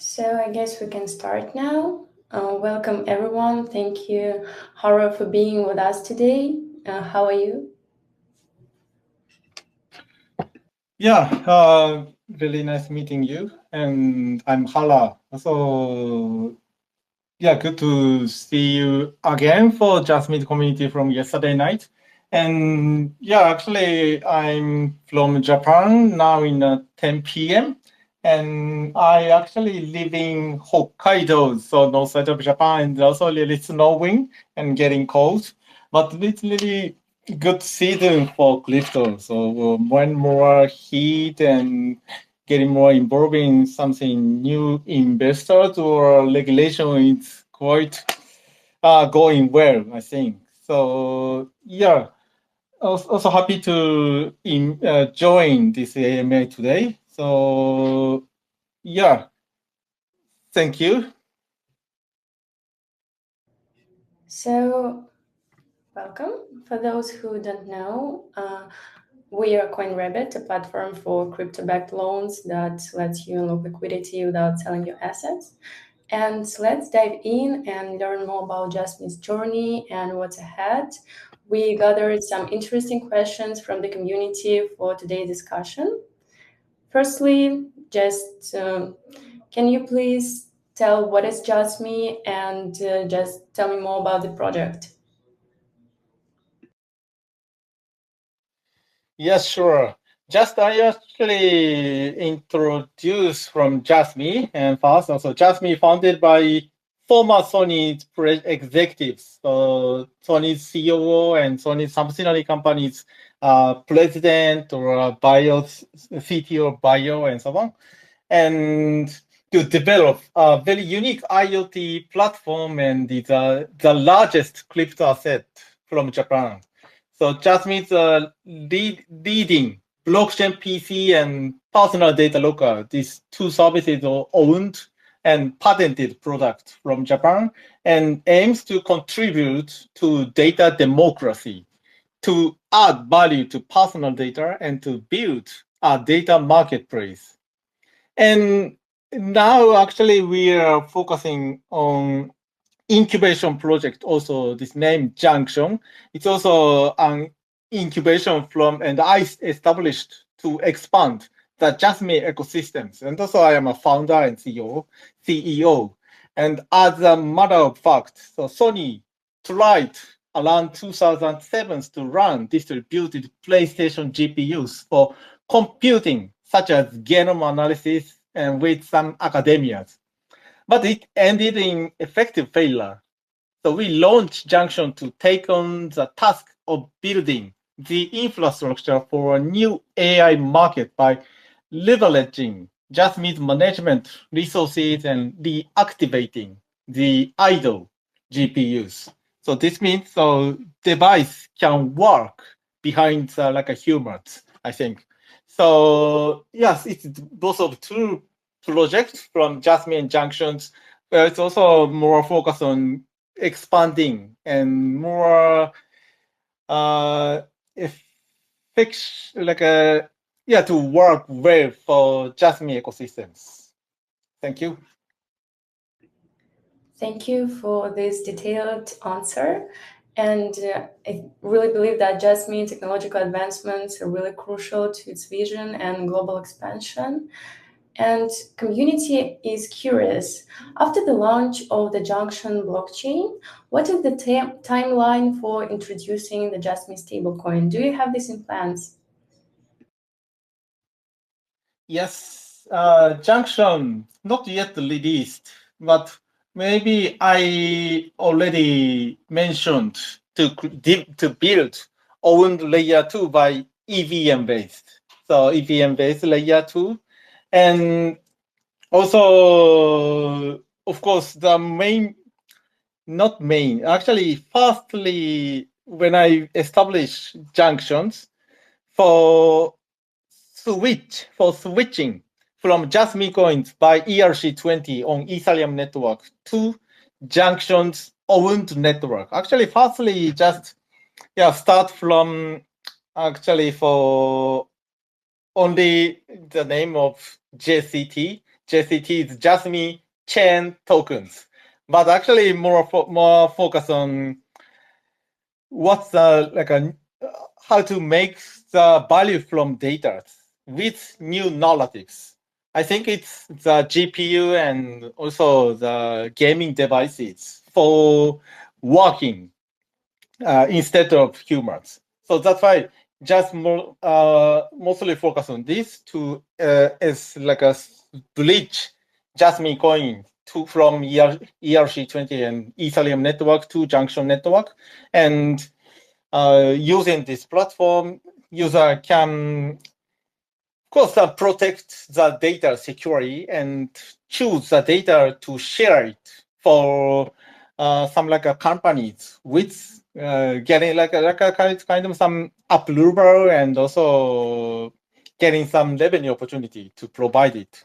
So I guess we can start now. Welcome everyone. Thank you, Hara, for being with us today. How are you? Yeah, really nice meeting you. And I'm Hala. So, yeah, good to see you again for Jasmine community from yesterday night. And yeah, actually, I'm from Japan now in 10 p.m. And I actually live in Hokkaido, so north side of Japan, and also really snowing and getting cold. But it's really good season for crypto. So more and more heat and getting more involved in something new investors or regulation is quite going well, I think. So yeah, also happy to join this AMA today. So yeah, thank you. So, welcome. For those who don't know, we are CoinRabbit, a platform for crypto-backed loans that lets you unlock liquidity without selling your assets. And let's dive in and learn more about Jasmine's journey and what's ahead. We gathered some interesting questions from the community for today's discussion. Firstly, just can you please tell what is Jasmy and just tell me more about the project? Yes, sure. Just I actually introduced from Jasmy and first also Jasmy founded by former Sony executives, so Sony's CEO and Sony subsidiary companies, president or bio CTO bio and so on, and to develop a very unique IoT platform and it's the largest crypto asset from Japan. So Jasmine is a leading blockchain PC and personal data locker. These two services are owned and patented product from Japan and aims to contribute to data democracy, to add value to personal data and to build a data marketplace. And now actually we are focusing on incubation project, also this name Junction. It's also an incubation from and I established to expand the Jasmy ecosystems. And also I am a founder and CEO. And as a matter of fact, so Sony tried around 2007 to run distributed PlayStation GPUs for computing, such as genome analysis and with some academias. But it ended in effective failure. So we launched Junction to take on the task of building the infrastructure for a new AI market by leveraging Jasmine's management resources and reactivating the idle GPUs. So this means so device can work behind like a humans, I think. So yes, it's both of two projects from Jasmine Junctions, where it's also more focused on expanding and more like a to work well for Jasmine ecosystems. Thank you. Thank you for this detailed answer. And I really believe that Jasmine technological advancements are really crucial to its vision and global expansion. And community is curious. After the launch of the Junction blockchain, what is the timeline for introducing the Jasmine stablecoin? Do you have this in plans? Yes, Junction not yet released, but maybe I already mentioned to build own layer two by EVM based. So EVM based layer two, and also of course the main, not main, actually firstly when I establish junctions for switching from Jasmy coins by ERC20 on Ethereum network to Junction's owned network. Actually, firstly, just start from actually for only the name of JCT, JCT's Jasmy chain tokens, but actually more focus on what's the how to make the value from data with new narratives. I think it's the GPU and also the gaming devices for working instead of humans. So that's why just mostly focus on this to as like a bridge Jasmy coin from ERC20 and Ethereum network to Junction network, and using this platform, user can of course protect the data securely and choose the data to share it for some companies with getting kind of some approval and also getting some revenue opportunity to provide it.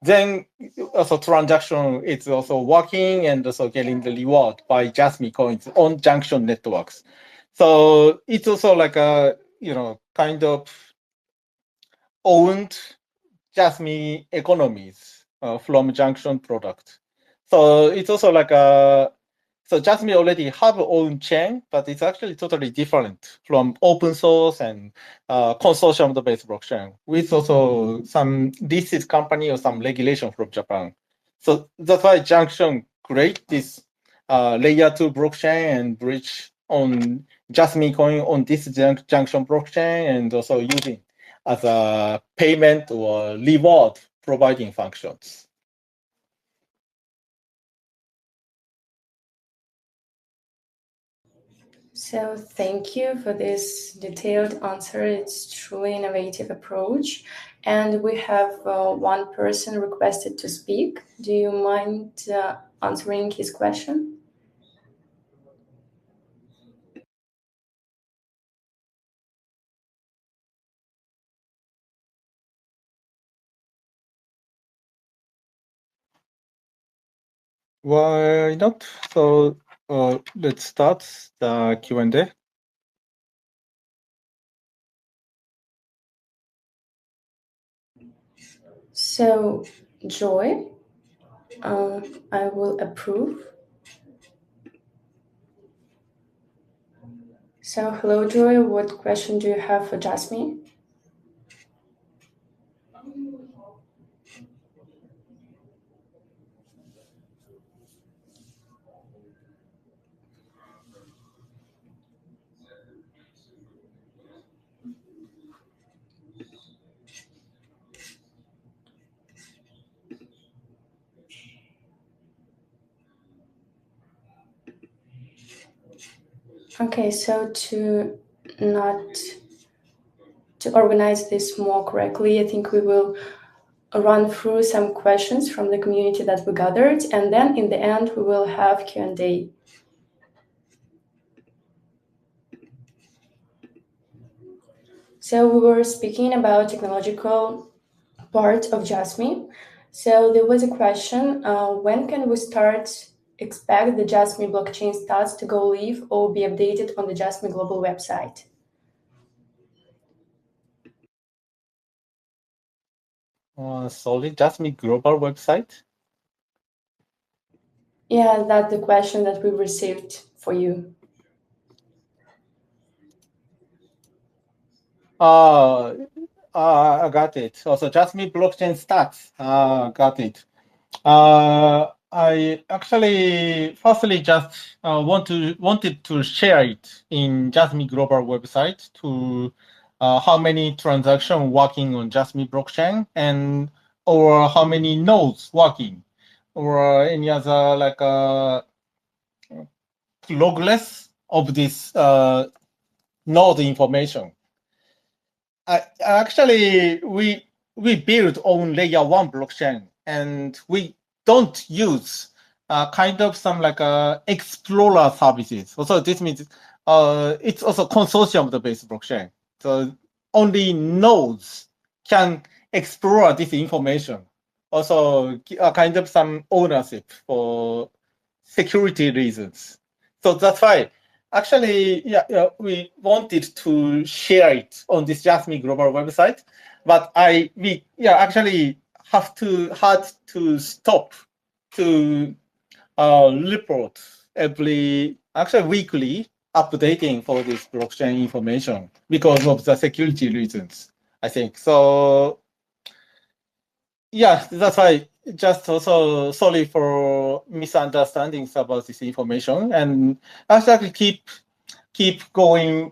Then also transaction it's also working and also getting the reward by Jasmy coins on Junction networks. So it's also like a kind of owned Jasmy economies from Junction product. So it's also like so Jasmy already have own chain, but it's actually totally different from open source and consortium-based blockchain with also some listed company or some regulation from Japan. So that's why Junction create this layer 2 blockchain and bridge on Jasmy coin on this Junction blockchain and also using as a payment or reward providing functions. So thank you for this detailed answer. It's truly innovative approach. And we have one person requested to speak. Do you mind answering his question? Why not? So let's start the Q&A. So, Joy, I will approve. So, hello, Joy. What question do you have for Jasmy? Okay, so to organize this more correctly, I think we will run through some questions from the community that we gathered, and then in the end we will have Q&A. So we were speaking about technological part of Jasmy. So there was a question, when can we expect the Jasmy blockchain stats to go live or be updated on the Jasmy global website? Sorry, Jasmy global website? Yeah, that's the question that we received for you. I got it. Also, Jasmy blockchain stats. Got it. I actually firstly just wanted to share it in Jasmy global website to how many transactions working on Jasmy blockchain and or how many nodes working or any other progress of this node information. Actually, we build on layer 1 blockchain and we don't use kind of some explorer services. Also, this means it's also consortium-based blockchain. So only nodes can explore this information. Also, kind of some ownership for security reasons. So that's why actually, we wanted to share it on this Jasmy global website, but we actually had to stop to report actually weekly updating for this blockchain information because of the security reasons, I think. So yeah, that's why. Just also sorry for misunderstandings about this information, and actually keep going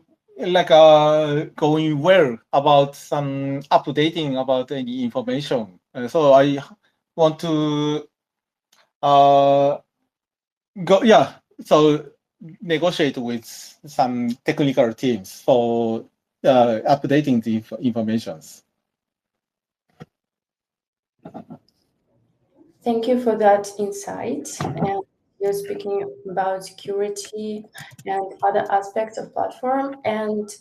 going well about some updating about any information. So I want to so negotiate with some technical teams for updating the informations. Thank you for that insight. And you're speaking about security and other aspects of platform. And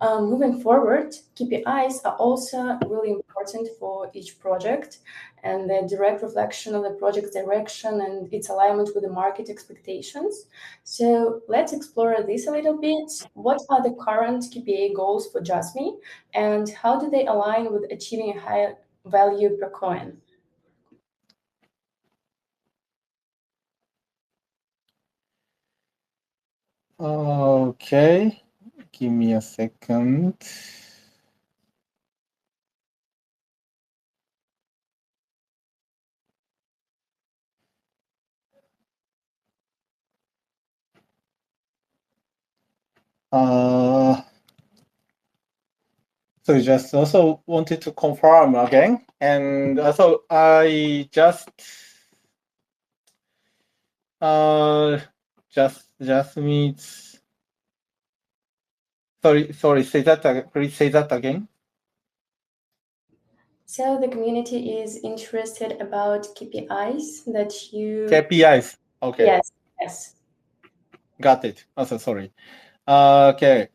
moving forward, KPIs are also really important for each project and the direct reflection of the project's direction and its alignment with the market expectations. So let's explore this a little bit. What are the current KPI goals for Jasmy and how do they align with achieving a higher value per coin? Okay, give me a second. So just also wanted to confirm again, and also I just means sorry, say that please say that again. So the community is interested about KPIs that you... KPIs. Okay. Yes. Got it. Also sorry. Okay.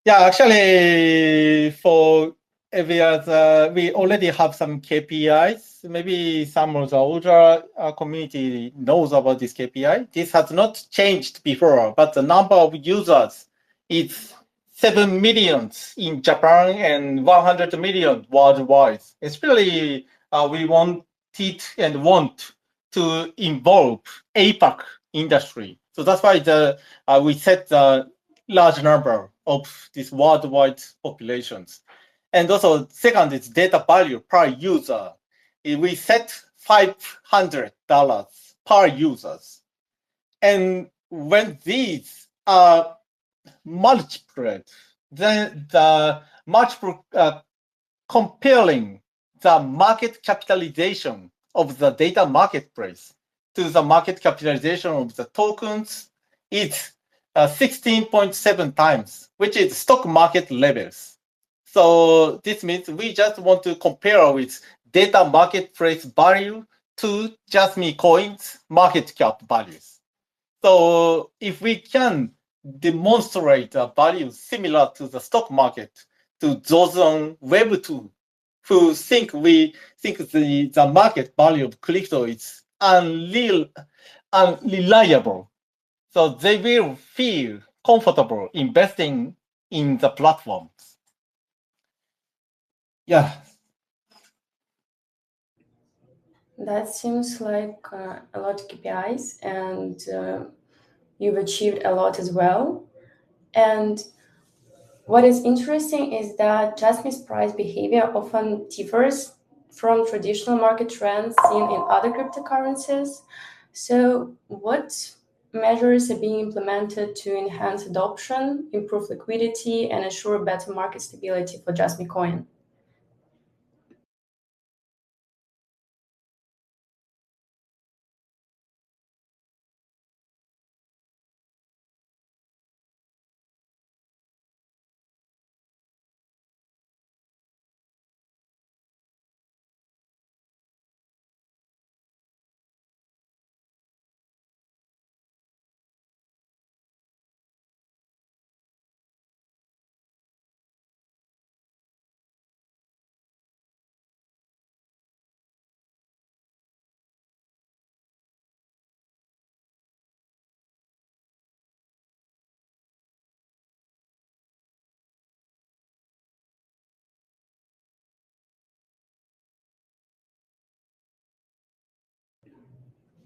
Yeah, actually, for every other, we already have some KPIs. Maybe some of the older community knows about this KPI. This has not changed before, but the number of users is 7 million in Japan and 100 million worldwide. Especially, we want to involve APAC industry. So that's why we set the large number of these worldwide populations. And also, second is data value per user. We set $500 per users. And when these are multiplied, then the comparing the market capitalization of the data marketplace to the market capitalization of the tokens, it's 16.7 times, which is stock market levels. So this means we just want to compare with data marketplace value to Jasmy coins market cap values. So if we can demonstrate a value similar to the stock market to those on Web2 who think the market value of crypto is unreliable, so they will feel comfortable investing in the platforms. Yeah. That seems like a lot of KPIs, and you've achieved a lot as well. And what is interesting is that Jasmy's price behavior often differs from traditional market trends seen in other cryptocurrencies. So, what measures are being implemented to enhance adoption, improve liquidity, and ensure better market stability for Jasmy coin?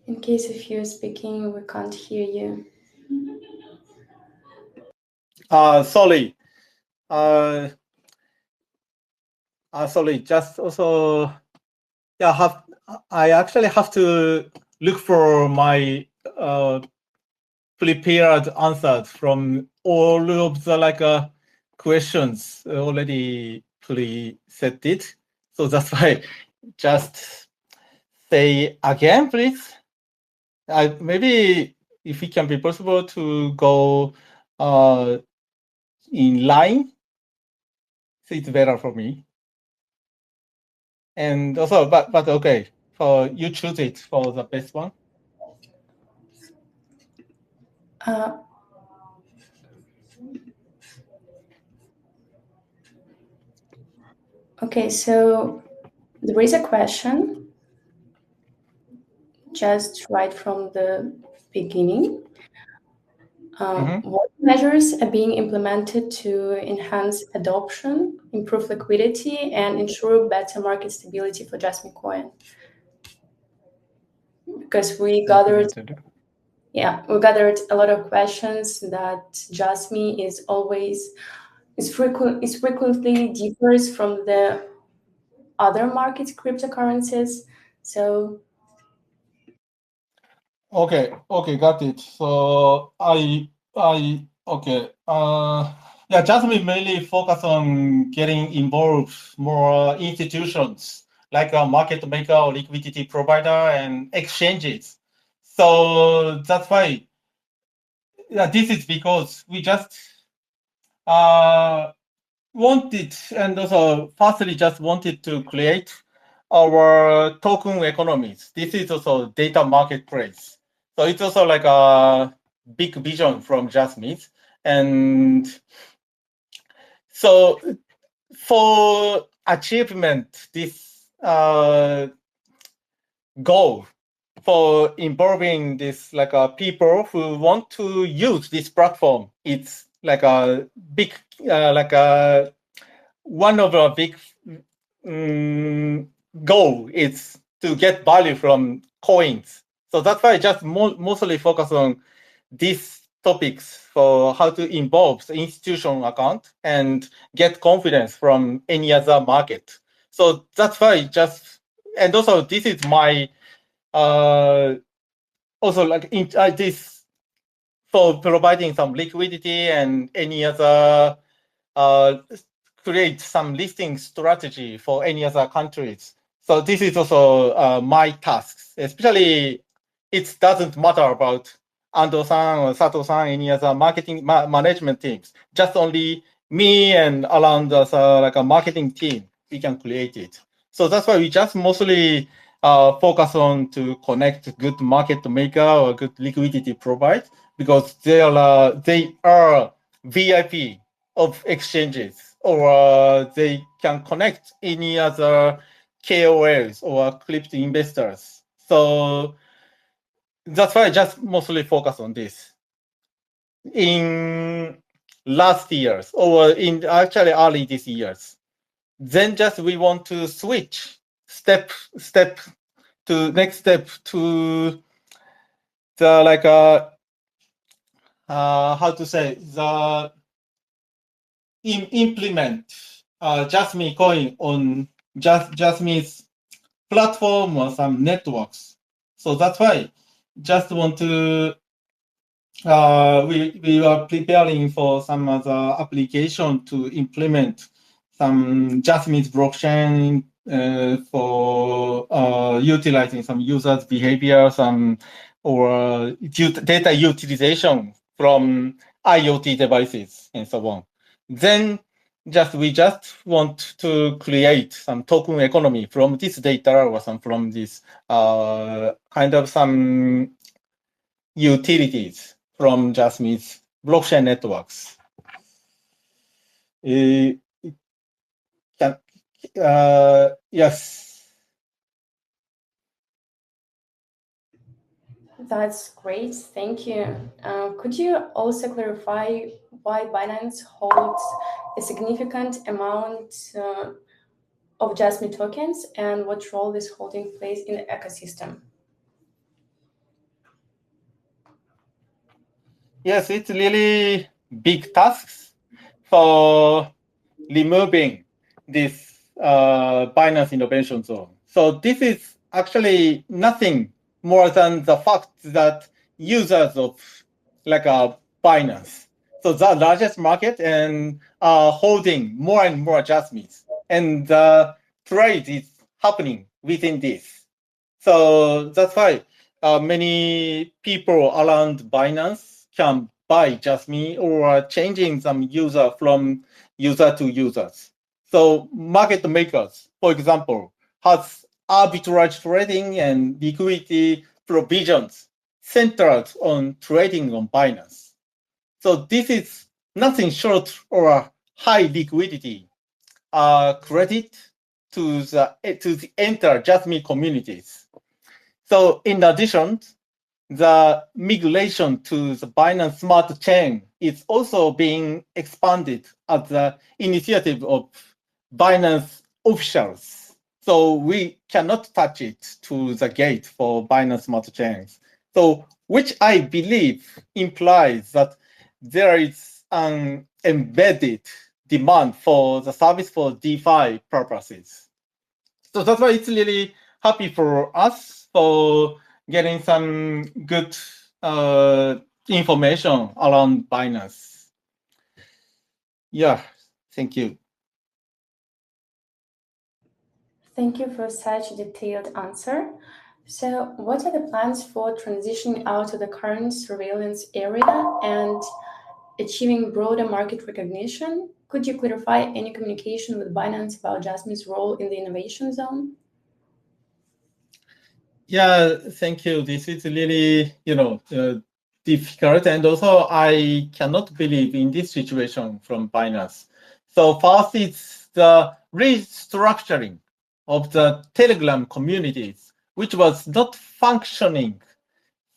In case if you're speaking, we can't hear you. Sorry. Sorry. Just also, yeah. I actually have to look for my prepared answers from all of the questions already pre-set it. So that's why just say again, please. Maybe if it can be possible to go in line, so it's better for me. And also, but okay, for you choose it for the best one. Okay, so there is a question just right from the beginning. What measures are being implemented to enhance adoption, improve liquidity, and ensure better market stability for Jasmy coin? Because we gathered a lot of questions that Jasmy frequently differs from the other market cryptocurrencies. So okay, got it. So okay. Yeah, Jasmine mainly focus on getting involved more institutions like a market maker or liquidity provider and exchanges. So that's why. Yeah, this is because we just wanted, and also firstly just wanted to create our token economies. This is also data marketplace. So it's also like a big vision from Jasmy. And so for achievement, this goal for involving this people who want to use this platform, it's like a big one of our big goal is to get value from coins. So that's why I just mostly focus on these topics for how to involve the institutional account and get confidence from any other market. So that's why and also this is my also this for providing some liquidity and any other create some listing strategy for any other countries. So this is also my tasks, especially it doesn't matter about Ando-san or Sato-san, any other marketing management teams, just only me and around us like a marketing team, we can create it. So that's why we just mostly focus on to connect good market maker or good liquidity provide because they are VIP of exchanges, or they can connect any other KOLs or crypto investors. So that's why I just mostly focus on this. In last years, or in actually early this years, then just we want to switch next step to the how to say the implement Jasmy coin on Jasmy's platform or some networks. So that's why just want to we are preparing for some other application to implement some Jasmy's blockchain for utilizing some users' behavior, or data utilization from IoT devices and so on. Then we just want to create some token economy from this data or from this kind of some utilities from Jasmy's blockchain networks. Yes. that's great. Thank you. Could you also clarify why Binance holds a significant amount of Jasmy tokens and what role this holding plays in the ecosystem? Yes, it's really big tasks for removing this Binance Innovation Zone. So this is actually nothing more than the fact that users of like a Binance, so the largest market, and are holding more and more adjustments, and the trade is happening within this. So that's why many people around Binance can buy Jasmy or changing some user from user to users. So market makers, for example, has arbitrage trading and liquidity provisions centered on trading on Binance. So this is nothing short or high liquidity credit to the entire Jasmy communities. So in addition, the migration to the Binance Smart Chain is also being expanded at the initiative of Binance officials. So we cannot touch it to the gate for Binance Smart Chains. So which I believe implies that there is an embedded demand for the service for DeFi purposes. So that's why it's really happy for us for getting some good information around Binance. Yeah, thank you. Thank you for such a detailed answer. So, what are the plans for transitioning out of the current surveillance area and achieving broader market recognition? Could you clarify any communication with Binance about Jasmine's role in the innovation zone? Yeah, thank you. This is really, difficult. And also, I cannot believe in this situation from Binance. So first, it's the restructuring of the Telegram communities, which was not functioning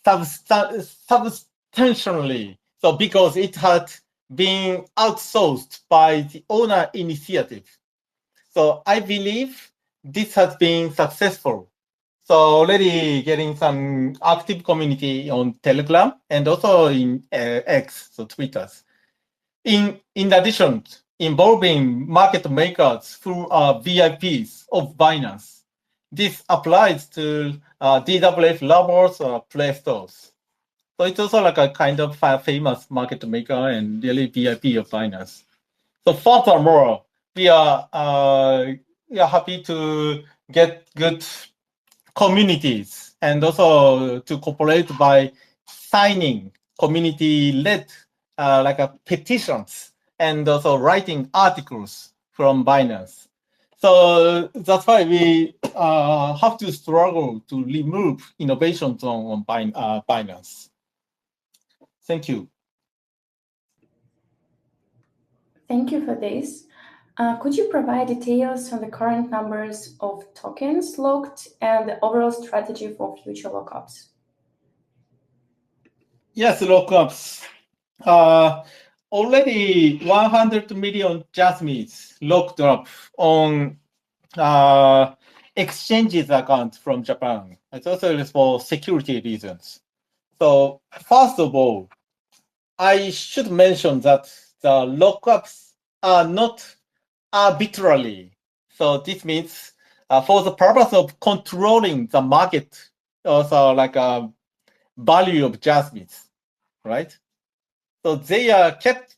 substantially. So because it had been outsourced by the owner initiative. So I believe this has been successful. So already getting some active community on Telegram and also in X, so Twitters. In addition, involving market makers who are VIPs of Binance. This applies to DWF Labs or Play Stores. So it's also like a kind of famous market maker and really VIP of Binance. So furthermore, we are happy to get good communities and also to cooperate by signing community-led like petitions and also writing articles from Binance. So that's why we have to struggle to remove innovations on Binance. Thank you. Thank you for this. Could you provide details on the current numbers of tokens locked and the overall strategy for future lockups? Yes, lockups. Already 100 million Jasmines locked up on exchanges account from Japan. It's also for security reasons. So first of all, I should mention that the lockups are not arbitrarily. So this means for the purpose of controlling the market, also like a value of Jasmines, right? So they are kept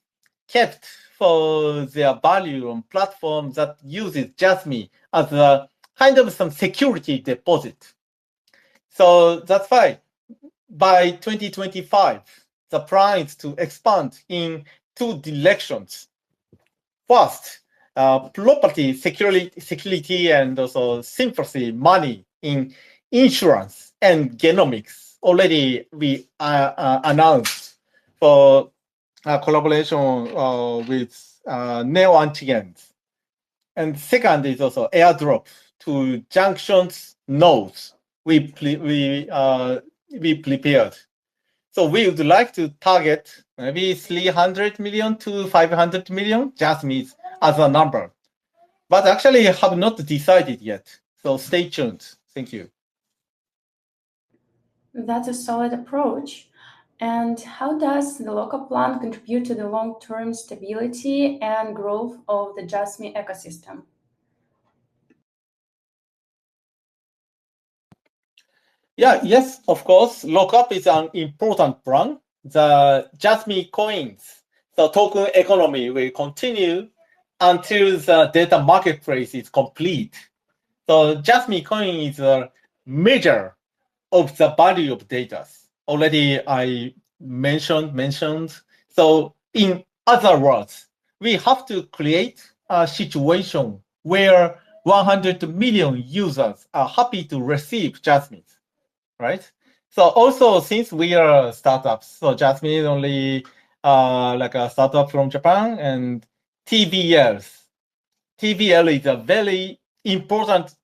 for their value on platforms that uses Jasmy as a kind of some security deposit. So that's why by 2025, the plan is to expand in two directions. First, property security and also sympathy money in insurance and genomics. Already we announced for collaboration with neoantigens. And second is also airdrop to junctions nodes we prepared. So we would like to target maybe 300 million to 500 million Jasmines as a number, but actually have not decided yet. So stay tuned. Thank you. That's a solid approach. And how does the local plan contribute to the long-term stability and growth of the Jasmy ecosystem? Yeah, yes, of course. Lockup is an important plan. The Jasmy coins, the token economy will continue until the data marketplace is complete. So Jasmy coin is a measure of the value of data. Already I mentioned. So in other words, we have to create a situation where 100 million users are happy to receive Jasmine, right? So also since we are startups, so Jasmine is only like a startup from Japan, and TVL is a very important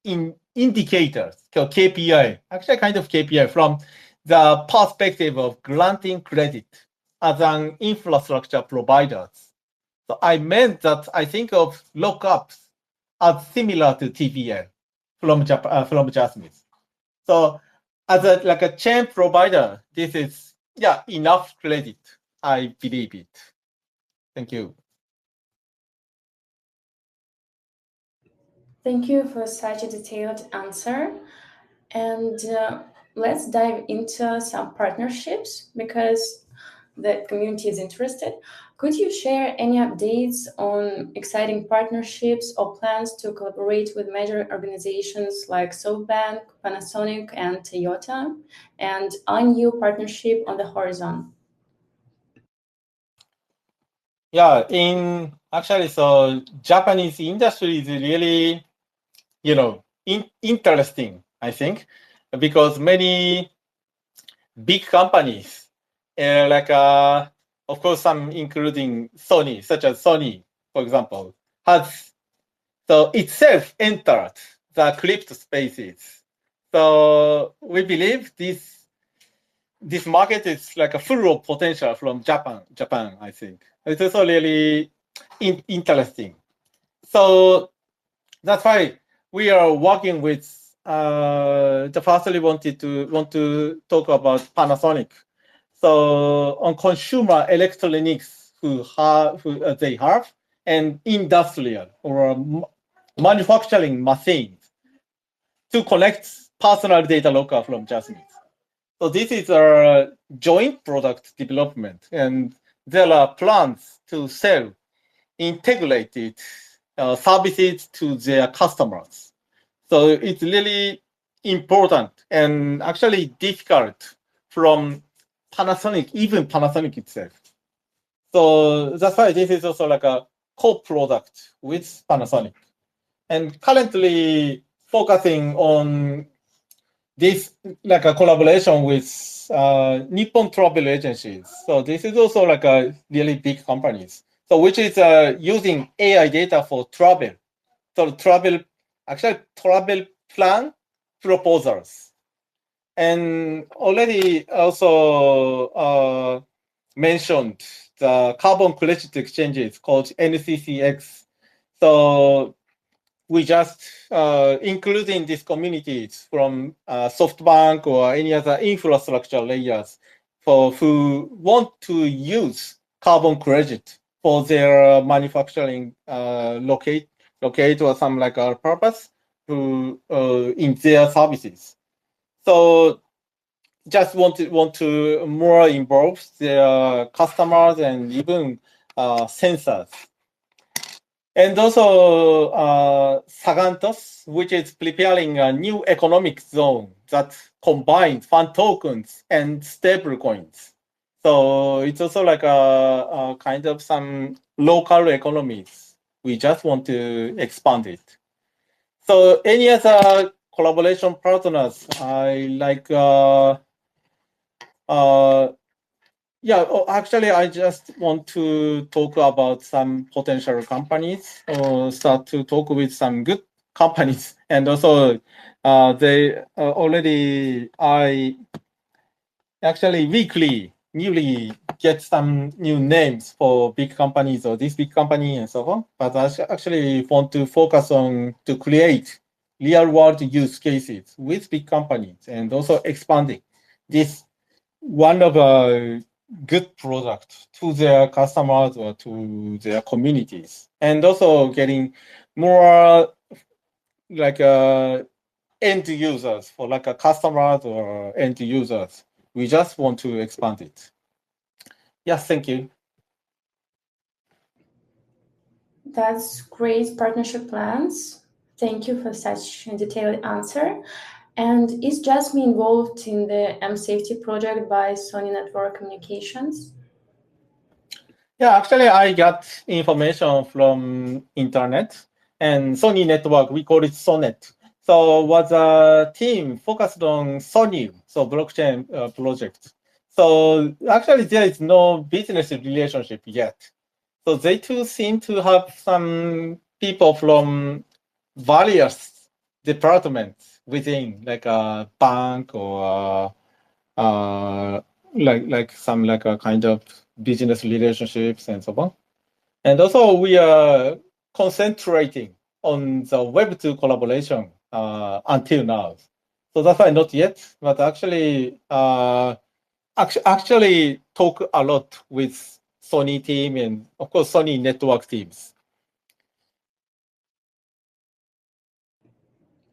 indicator, so KPI, actually kind of KPI from the perspective of granting credit as an infrastructure provider. So I meant that I think of lockups as similar to TVL from Jasmine. So as a chain provider, this is enough credit. I believe it. Thank you. Thank you for such a detailed answer. And let's dive into some partnerships because the community is interested. Could you share any updates on exciting partnerships or plans to collaborate with major organizations like SoftBank, Panasonic, and Toyota? And a new partnership on the horizon? Yeah, so Japanese industry is really, interesting, I think, because many big companies, of course, some including Sony, such as Sony, for example, has so itself entered the crypto spaces. So we believe this market is like a full of potential from Japan, I think. It's also really interesting. So that's why we are working with the firstly want to talk about Panasonic. So on consumer electronics they have, and industrial or manufacturing machines to collect personal data local from Jasmine. So this is a joint product development, and there are plans to sell integrated services to their customers. So it's really important and actually difficult from even Panasonic itself. So that's why this is also like a co-product with Panasonic. And currently focusing on this like a collaboration with Nippon travel agencies. So this is also like a really big companies. So which is using AI data for travel. So travel plan proposals. And already also mentioned the carbon credit exchanges called NCCX. So we just including these communities from SoftBank or any other infrastructure layers for who want to use carbon credit for their manufacturing locate or some like our purpose to in their services. So just want to more involve their customers and even sensors. And also Sagantos, which is preparing a new economic zone that combines fund tokens and stable coins. So it's also like a kind of some local economies. We just want to expand it. So any other collaboration partners, I like actually, I just want to talk about some potential companies or start to talk with some good companies. And also, they already, I actually weekly, newly get some new names for big companies or this big company and so on. But I actually want to focus on to create real world use cases with big companies and also expanding this one of a good product to their customers or to their communities, and also getting more like end users for like a customers or end users. We just want to expand it. Yes, thank you. That's great partnership plans. Thank you for such a detailed answer. And is Jasmy involved in the M Safety project by Sony Network Communications? Yeah, actually, I got information from internet and Sony Network. We call it Sonet. So was a team focused on Sony, so blockchain project. So actually, there is no business relationship yet. So they too seem to have some people from various departments within, like a bank or like some like a kind of business relationships and so on. And also we are concentrating on the Web2 collaboration until now. So that's why not yet, but actually talk a lot with Sony team and of course Sony network teams.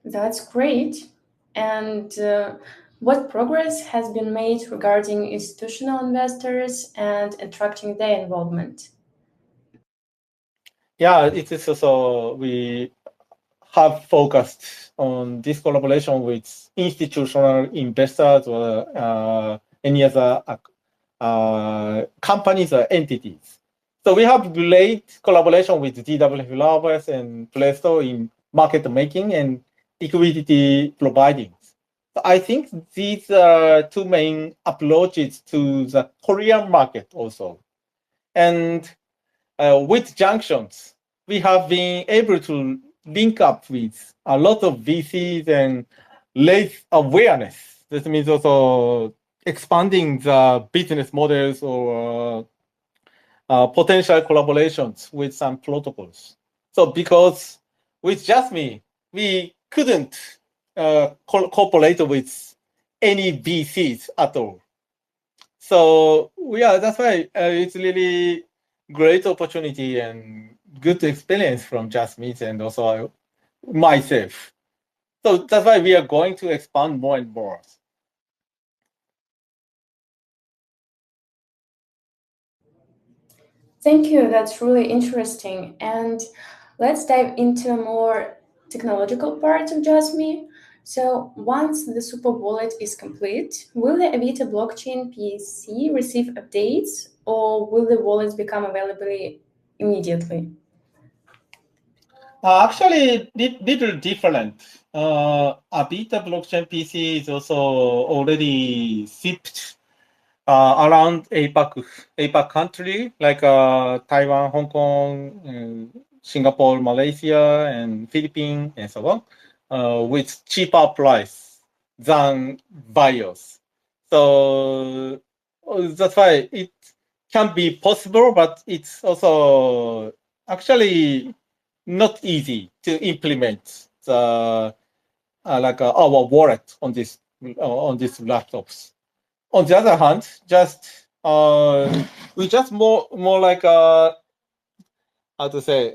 That's great. And what progress has been made regarding institutional investors and attracting their involvement? Yeah, it is also we have focused on this collaboration with institutional investors or any other companies or entities. So we have great collaboration with DW developers and Play Store in market making and liquidity providing. So I think these are two main approaches to the Korean market also. And with junctions, we have been able to link up with a lot of VCs and raise awareness. This means also expanding the business models or potential collaborations with some protocols. So because with Jasmy, we couldn't cooperate with any VCs at all. So yeah, that's why it's really great opportunity and good experience from Jasmy and also myself. So that's why we are going to expand more and more. Thank you. That's really interesting. And let's dive into a more technological part of Jasmy. So once the super wallet is complete, will the Avita blockchain PC receive updates or will the wallet become available immediately? Actually, little different. Abita blockchain PC is also already shipped around APAC country like Taiwan, Hong Kong, Singapore, Malaysia, and Philippines, and so on, with cheaper price than BIOS. So that's why it can be possible, but it's also actually not easy to implement the like our wallet on these laptops. On the other hand, we just more like how to say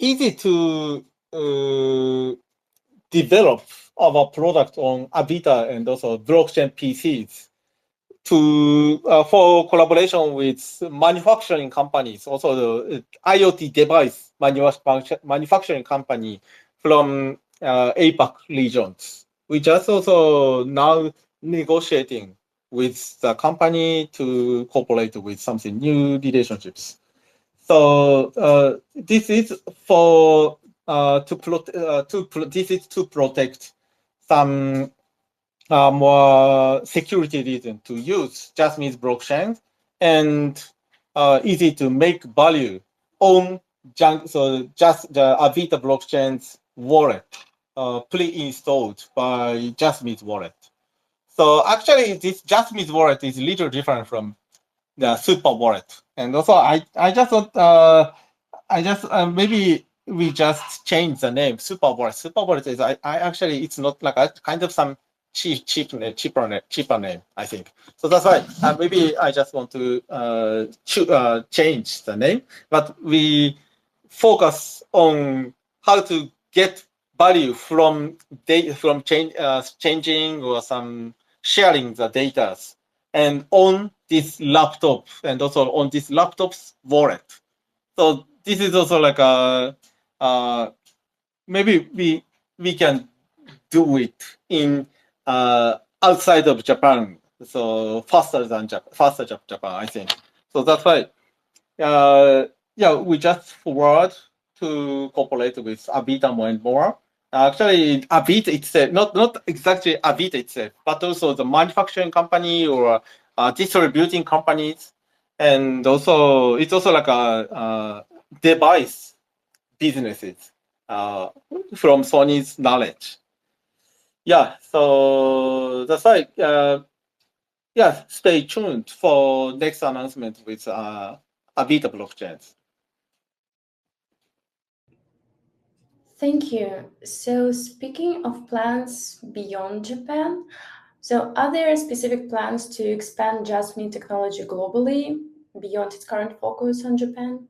easy to develop our product on Avita and also blockchain PCs to for collaboration with manufacturing companies, also the IoT device manufacturing company from APAC regions. We just also now negotiating with the company to cooperate with something new relationships. So this is for this is to protect some more security reason to use Jasmy's blockchain and easy to make value on so just the Avita blockchain's wallet pre-installed by Jasmy's wallet. So actually, this Jasmy's wallet is a little different from the super wallet. And also, I just thought maybe we just change the name super wallet. Super wallet is I actually it's not like a kind of some cheaper name, I think. So that's why maybe I just want to change the name, but we focus on how to get value from changing or some sharing the data, and on this laptop, and also on this laptop's wallet. So this is also like a maybe we can do it in outside of Japan, so faster Japan, I think. So that's why, yeah, we just forward to cooperate with Avita more and more. Actually, Avita itself, not exactly Avita itself, but also the manufacturing company or distributing companies, and also it's also like a device businesses from Sony's knowledge. Yeah, so that's why, yeah, stay tuned for next announcement with Avita blockchains. Thank you. So speaking of plans beyond Japan, so are there specific plans to expand Jasmy technology globally beyond its current focus on Japan?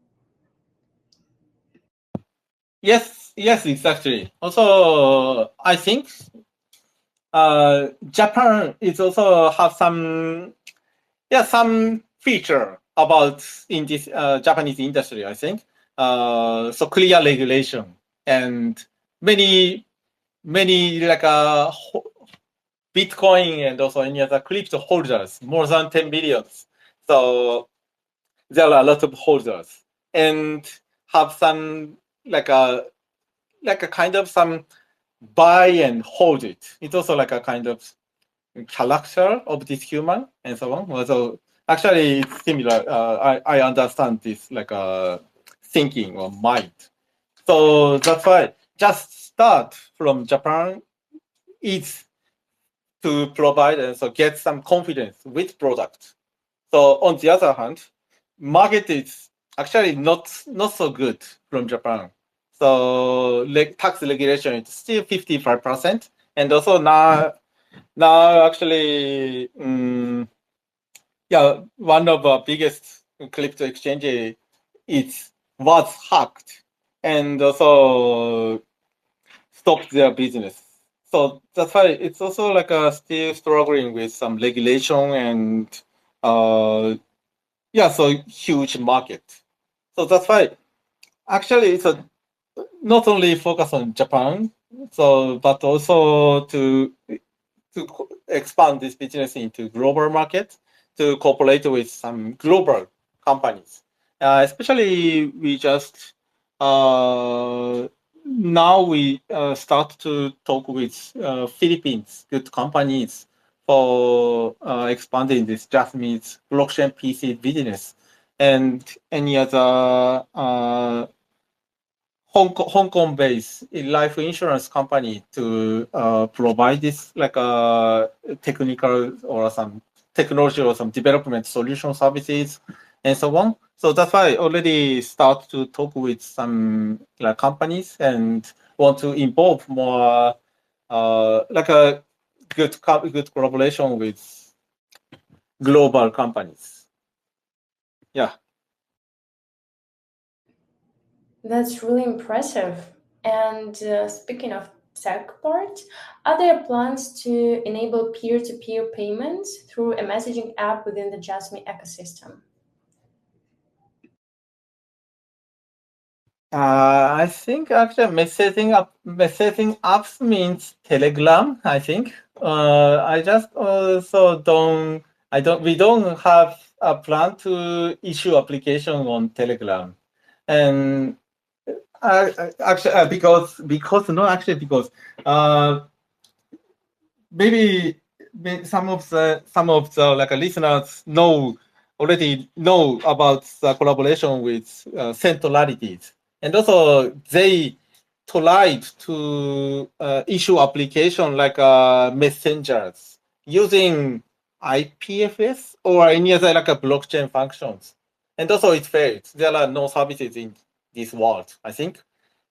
Yes, exactly. Also, I think Japan is also have some feature about in this Japanese industry, I think. So clear regulation and many like Bitcoin and also any other crypto holders, more than 10 million. So there are a lot of holders and have some like a kind of some buy and hold it. It's also like a kind of character of this human and so on. So actually, it's similar. I understand this like thinking or mind. So that's why just start from Japan is to provide and so get some confidence with product. So on the other hand, market is actually not so good from Japan. So tax regulation is still 55%, and also now actually, yeah, one of the biggest crypto exchanges was hacked and also stopped their business. So that's why it's also like still struggling with some regulation and yeah, so huge market. So that's why actually it's not only focus on Japan, so but also to expand this business into global market, to cooperate with some global companies. Especially we just now we start to talk with Philippines good companies for expanding this Jasmy's blockchain PC business, and any other Hong Kong-based life insurance company to provide this like a technical or some technology or some development solution services and so on. So that's why I already start to talk with some like companies and want to involve more like a good collaboration with global companies. Yeah. That's really impressive. And speaking of tech part, are there plans to enable peer-to-peer payments through a messaging app within the Jasmy ecosystem? I think actually messaging apps means Telegram, I think. I just also we don't have a plan to issue application on Telegram. And actually, because maybe some of the like listeners already know about the collaboration with centralities, and also they tried to issue application like messengers using IPFS or any other like a blockchain functions, and also it failed. There are no services in this world, I think.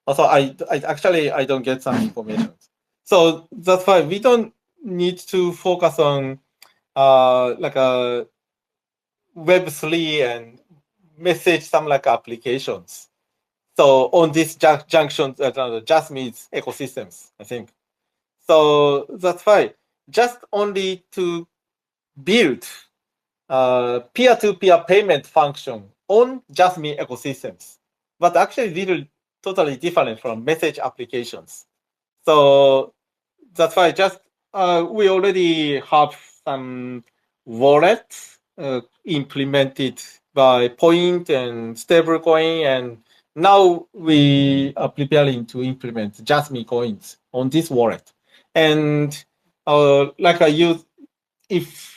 Also, I actually I don't get some information, so that's why we don't need to focus on like a Web3 and message some like applications. So on this junction, Jasmy's ecosystems, I think. So that's why just only to build peer-to-peer payment function on Jasmy ecosystems, but actually totally different from message applications. So that's why just we already have some wallets implemented by Point and stablecoin, and now we are preparing to implement Jasmy coins on this wallet. And like I use, if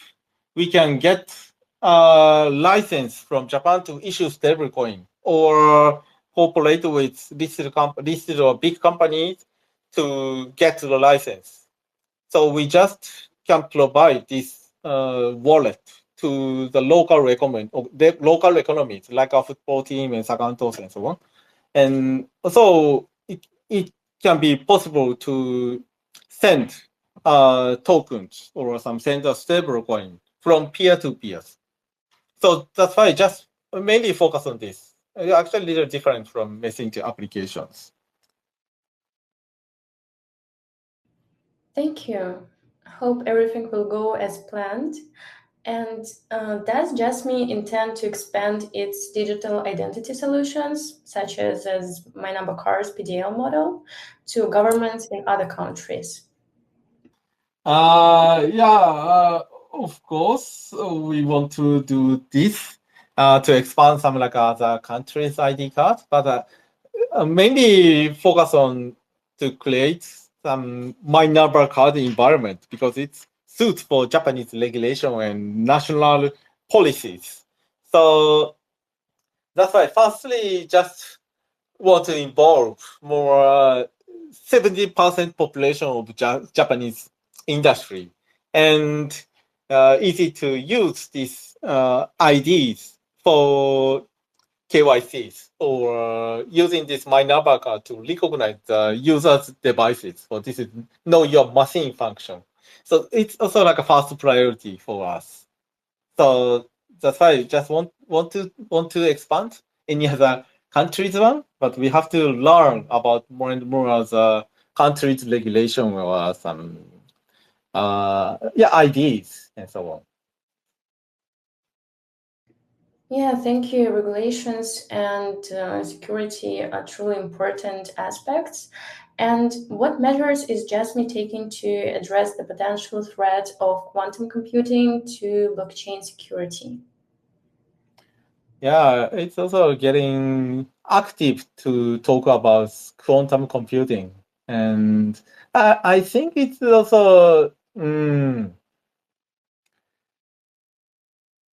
we can get a license from Japan to issue stablecoin or cooperate with listed or big companies to get the license. So we just can provide this wallet to the local the local economies like our football team and Sagantos and so on. And so it can be possible to send tokens or send a stable coin from peer to peers. So that's why I just mainly focus on this. Actually, a little different from messenger applications. Thank you. Hope everything will go as planned. And does Jasmy intend to expand its digital identity solutions, such as My Number Card's PDL model, to governments in other countries? Of course, we want to do this to expand some like other countries' ID cards, but mainly focus on to create some My Number Card environment because it suits for Japanese regulation and national policies. So that's why, firstly, just want to involve more 70% population of Japanese industry and easy to use these IDs for KYCs or using this My Number Card to recognize the user's devices. So this is know your machine function. So it's also like a first priority for us. So that's why I just want to expand any other countries one, but we have to learn about more and more as a country's regulation or some IDs and so on. Yeah, thank you. Regulations and security are truly important aspects. And what measures is Jasmy taking to address the potential threat of quantum computing to blockchain security? Yeah, it's also getting active to talk about quantum computing. And I think it's also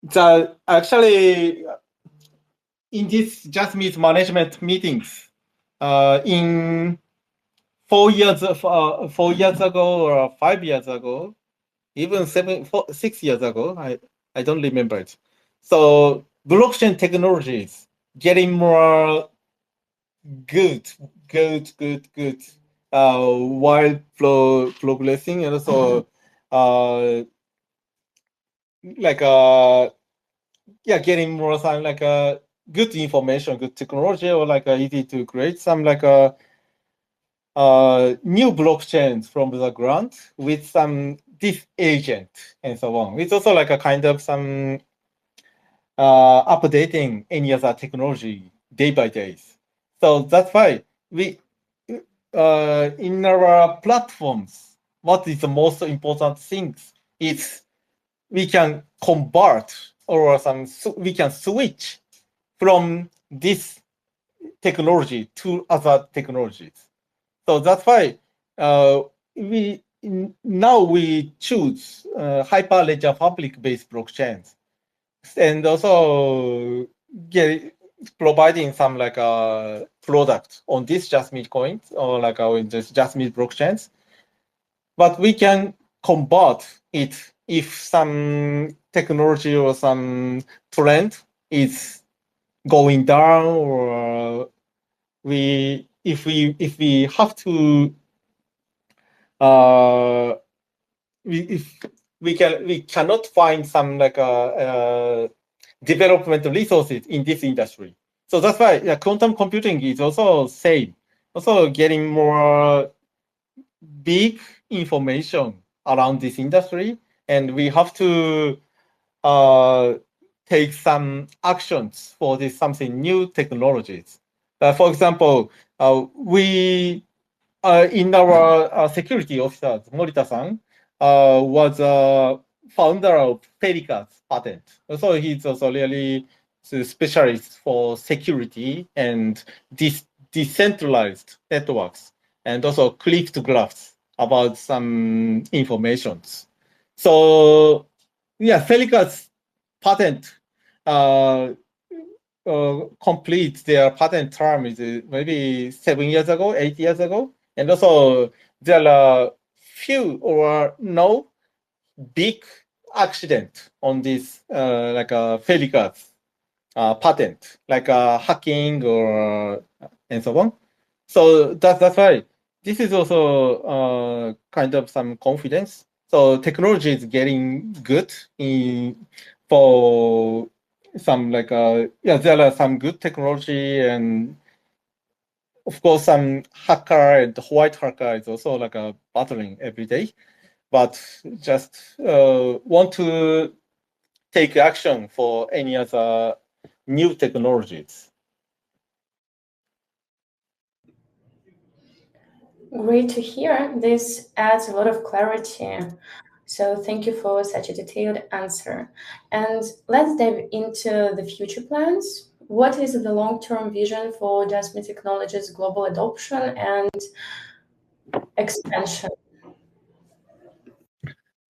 the actually in this Jasmy's management meetings in 4 years ago or 5 years ago, even 6 years ago, I don't remember it. So blockchain technologies getting more good, while progressing, and also like getting more some like good information, good technology, or like easy to create some like new blockchains from the ground with some this agent and so on. It's also like a kind of some updating any other technology day by day. So that's why we in our platforms, what is the most important things is we can convert or we can switch from this technology to other technologies. So that's why now we choose Hyperledger Fabric-based blockchains, and also providing some like a product on this Jasmy coins or like in this Jasmy blockchains. But we can convert it if some technology or some trend is going down, or if we have to we cannot find some like development resources in this industry. So that's why quantum computing is also same, also getting more big information around this industry, and we have to take some actions for this something new technologies. For example, we in our security officer, Morita-san, was a founder of Pelican's patent. So he's also really a specialist for security and decentralized networks, and also cryptographs about some informations. So yeah, Pelican's patent complete their patent term is maybe 7 years ago, 8 years ago. And also there are few or no big accident on this like a Pelican's patent, like hacking or and so on. So that's why this is also kind of some confidence. So technology is getting good for some like there are some good technology, and of course some hacker and white hacker is also like battling every day, but just want to take action for any other new technologies. Great to hear. This adds a lot of clarity. So thank you for such a detailed answer. And let's dive into the future plans. What is the long-term vision for Jasmy Technologies' global adoption and expansion?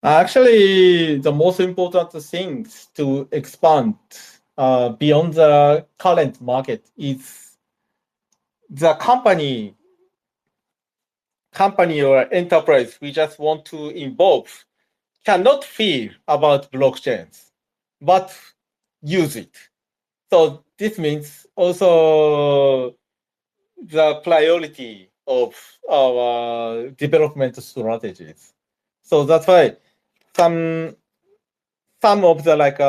Actually, the most important things to expand beyond the current market is the company or enterprise we just want to involve cannot feel about blockchains, but use it. So this means also the priority of our development strategies. So that's why some of the like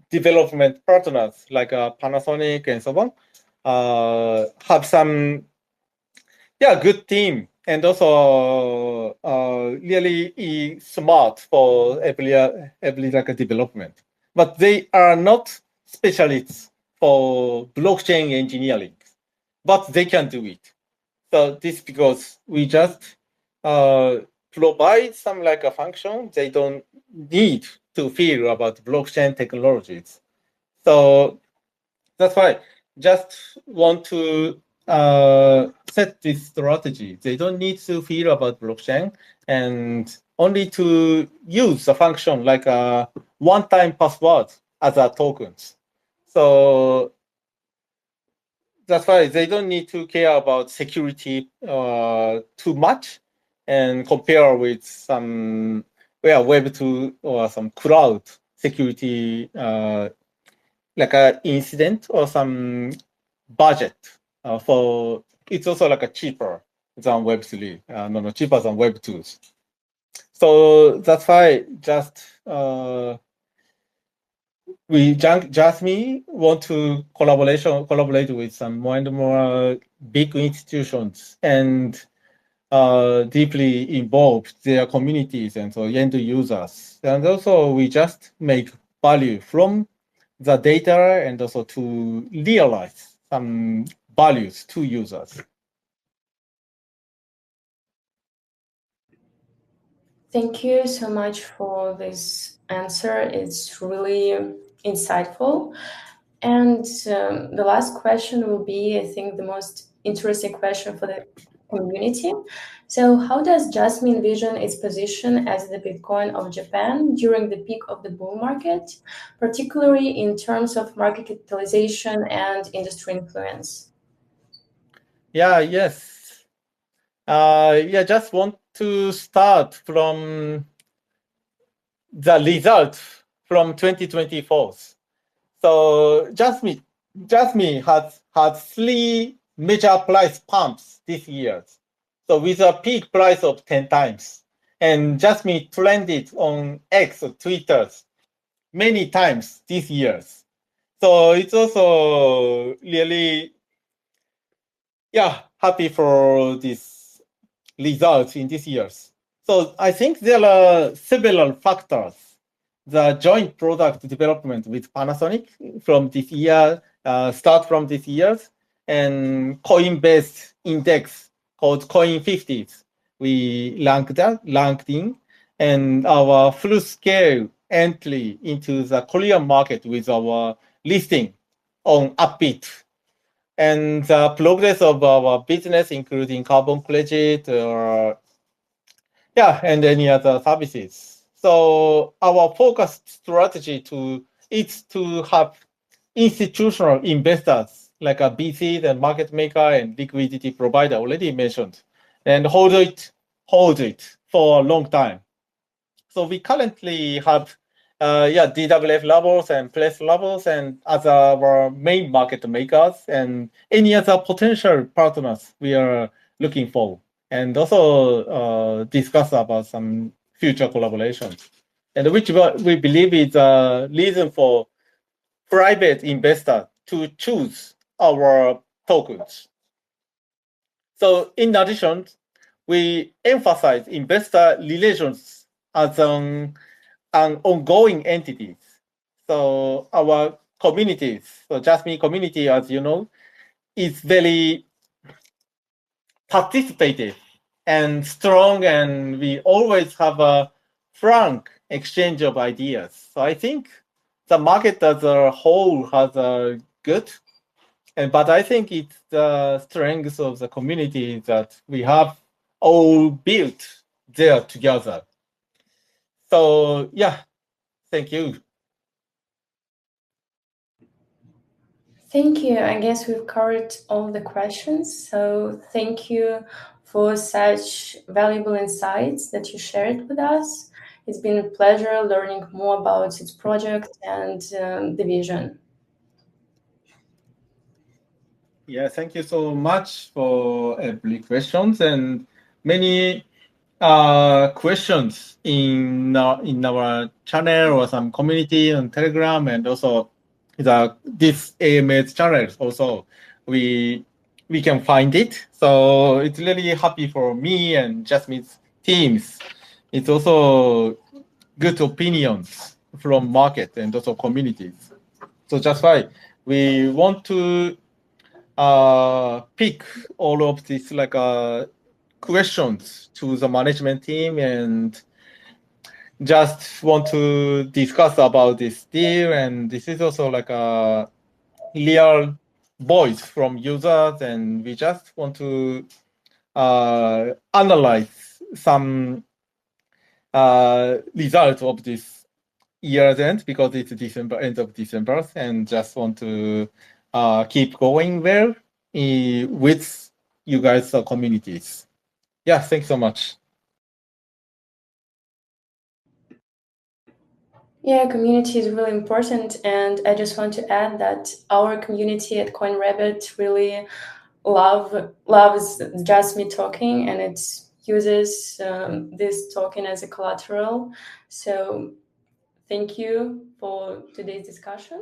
development partners like Panasonic and so on have some good team, and also really smart for every like development, but they are not specialists for blockchain engineering, but they can do it. So this because we just provide some like a function. They don't need to feel about blockchain technologies. So that's why just want to set this strategy. They don't need to feel about blockchain, and only to use the function like a one-time password as a tokens. So that's why they don't need to care about security too much, and compare with some Web2 or some cloud security like an incident or some budget for it's also like a cheaper than Web3, cheaper than Web2s. So that's why just Jasmy want to collaborate with some more and more big institutions, and deeply involve their communities and so end users. And also we just make value from the data, and also to realize some values to users. Thank you so much for this answer. It's really insightful. And the last question will be, I think, the most interesting question for the community. So how does Jasmy envision its position as the Bitcoin of Japan during the peak of the bull market, particularly in terms of market capitalization and industry influence? Yes. Just want to start from the result from 2024. So Jasmy had 3 major price pumps this year. So with a peak price of 10 times. And Jasmy trended on X or Twitter many times these years. So it's also really, happy for these results in these years. So I think there are several factors. The joint product development with Panasonic from this year, start from this year, and coin-based index called Coin 50s. We ranked in, and our full-scale entry into the Korean market with our listing on Upbeat, and the progress of our business, including carbon credit or and any other services. So our focused strategy is to have institutional investors like a VC and market maker and liquidity provider already mentioned, and hold it for a long time. So we currently have DWF levels and Place levels and as our main market makers, and any other potential partners we are looking for, and also discuss about some future collaborations, and which we believe is a reason for private investor to choose our tokens. So in addition, we emphasize investor relations as an ongoing entities. So our communities, so Jasmy community, as you know, is very participative and strong, and we always have a frank exchange of ideas. So I think the market as a whole has a good, but I think it's the strength of the community that we have all built there together. So thank you. Thank you. I guess we've covered all the questions. So thank you for such valuable insights that you shared with us. It's been a pleasure learning more about its project and the vision. Yeah, thank you so much for every questions and many questions in our channel or some community on Telegram, and also this AMA's channel also we can find it. So it's really happy for me and Jasmy's teams. It's also good opinions from market and also communities. So that's why we want to pick all of these questions to the management team and just want to discuss about this deal. And this is also like a real voice from users, and we just want to analyze some results of this year's end, because it's December, end of December, and just want to keep going well with you guys' communities. Yeah, thanks so much. Yeah, community is really important, and I just want to add that our community at CoinRabbit really loves Jasmy token, and it uses this token as a collateral. So thank you for today's discussion.